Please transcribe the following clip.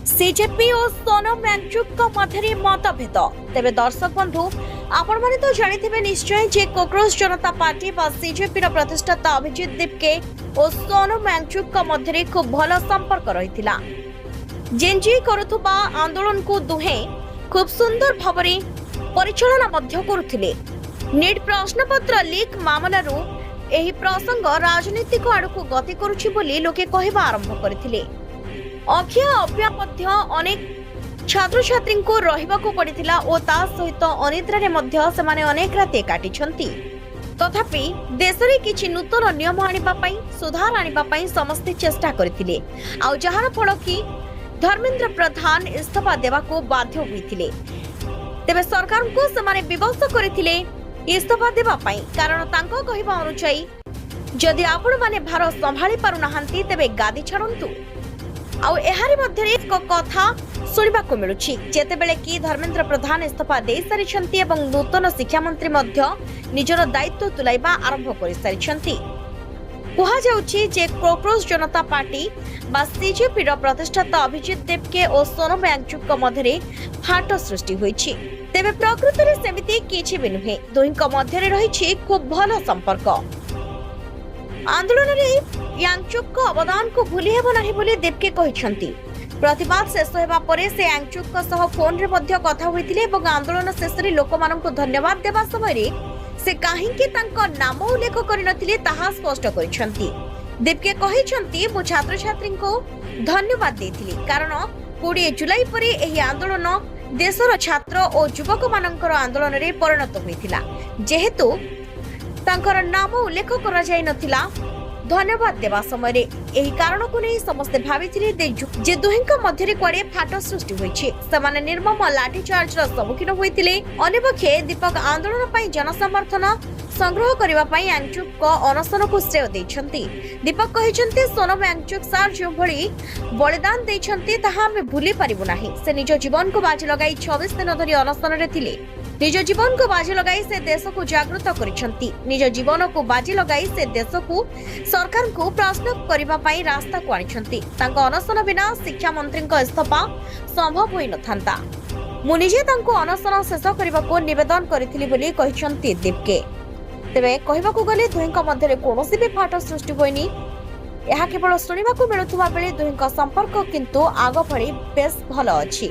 CJP और सोनम वांगचुक मध्य मतभेद तेरे दर्शक बंधु आपण माने तो जानिथिबे निश्चय जे कॉकरोच जनता पार्टी बा सीजेपी रो प्रतिष्ठाता अभिजीत दीपके और सोनम वांगचुक मध्य खूब भल संपर्क रहितिला। जेनजी करुथुबा आंदोलन को दुहे खूब सुंदर भावरे परिचालना मध्य करुथिले। नीट प्रश्नपत्र लीक मामलारू एही प्रसंग राजनीतिक आड़कू गति करुछि बोली लोके कहबा आरंभ करथिले। अखिया अभ्या मध्य अनेक छात्र छात्री को रहिबाकू पड़िथिला ओ ता सहित अनिद्रा रे मध्य समाने अनेक राते काटिछंती। तथापि देश रे किछि नूतन नियम आनिबा पई सुधार आनिबा पई समस्त चेष्टा करथिले। आ जहार फल कि धर्मेंद्र प्रधान इस्तीफा देबाकू बाध्य होइथिले। तेबे सरकार को समाने विवश करथिले इस्तीफा देबा पई, कारण तांको कहिबा अनुसायी जदि आपण माने भार संभाली पारु नाहंती तेबे गादी छाडंतु। आउ एहारी मध्य एक कथा सुनिबा को मिलुछि जेतेबेले कि धर्मेंद्र प्रधान इस्तीफा दे सारिछंती एवं नूतन शिक्षा मंत्री मध्य निजर दायित्व तुलाइबा आरंभ करि सारिछंती। कुहा जाउछि जे कॉकरोच जनता पार्टी बा सीजेपी रो प्रतिष्ठाता अभिजीत दीपके और सोनम वांगचुक मध्य फाट सृष्टि होइछि। तेबे प्रकृति रे सेमिति किछि भी नुहे, दुहिंक मध्य रे रहिछि खूब भल संपर्क। आंदोलन रे वांगचुक अवदान को भूली हेबो नाही बोली दीपके कहिसंती। प्रतिवाद शेष हेबा परे से वांगचुक सह फोन रे मध्य कथा होइतिले एवं आंदोलन शेष रे लोकमाननकु धन्यवाद देबा समय रे से काहेकि तांको नाम उल्लेख करिनथिले ताहा स्पष्ट करिसंती। दीपके कहिसंती मु छात्र छात्री को धन्यवाद देथिली, कारण 20 जुलाई परे एही आंदोलन देशर छात्र और युवक मानकर आंदोलन रे परिणत होइतिला। जेहेतु तांकर नाम उल्लेख करा जाय नथिला धन्यवाद देवा समय रे एही कारण को नै समस्त भाबिथिले जे दुहिंक मध्य रे कोडे फाट सृष्टि होइछि। समाने निर्मम लाठी चार्ज रो सम्मुखीन होइतिले। अन्यपक्षे दीपक आंदोलन पई जनसमर्थन संग्रह करबा पई वांगचुक को अनशन को श्रेय दैछंती। दीपक कहिसंती सोनम वांगचुक सार जो भली बलिदान दैछंती ताहा हम भूली परिबु नाही। से निज जीवन को बाजी लगाई 26 दिन धरि अनशन रे थिले। निज जीवन को बाजी लगाई से देश को जागृत करिसंती। निज जीवन को बाजी लगाई से देश को सरकार को प्रश्न करबा पई रास्ता को आनिसंती। तांको अनशन बिना शिक्षा मंत्री को इस्तीफा संभव होई नथांता। मु निजे तांको अनशन शेष करबा को निवेदन करिथिली बोली कहिसंती दीपके। तेबे कहबाकू गले दुहिंक मध्य कोनोसी भी फाट सृष्टि होइनी। यह केवल शुणा मिलुवा बेले दुहिंक संपर्क किंतु आग भली बेस भल अछि।